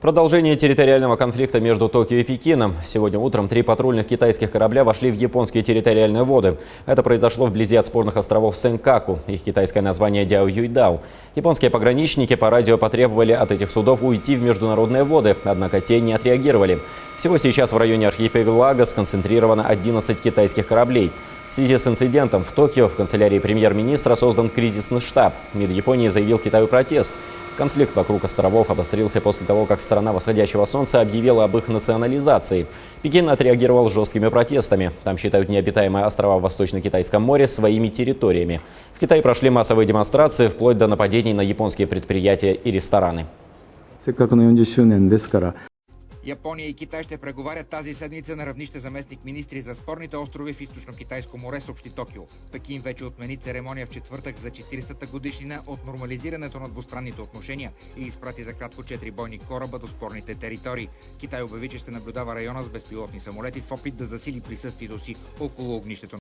Продолжение территориального конфликта между Токио и Пекином. Сегодня утром 3 патрульных китайских корабля вошли в японские территориальные воды. Это произошло вблизи от спорных островов Сенкаку. Их китайское название Дяо-Юйдао. Японские пограничники по радио потребовали от этих судов уйти в международные воды, однако те не отреагировали. Всего сейчас в районе архипелага сконцентрировано 11 китайских кораблей. В связи с инцидентом в Токио в канцелярии премьер-министра создан кризисный штаб. МИД Японии заявил Китаю протест. Конфликт вокруг островов обострился после того, как страна восходящего солнца объявила об их национализации. Пекин отреагировал жесткими протестами. Там считают необитаемые острова в Восточно-Китайском море своими территориями. В Китае прошли массовые демонстрации, вплоть до нападений на японские предприятия и рестораны. Япония и Китай ще преговарят тази седмица на равнище заместник министри за спорните острови в източно Китайско море, съобщи Токио. Пекин вече отмени церемония в четвъртък за 40-та годишнина от нормализирането на двустранните отношения и изпрати за кратко 4 бойни кораба до спорните територии. Китай обяви, че ще наблюдава района с безпилотни самолети в опит да засили присъствието си около огнището.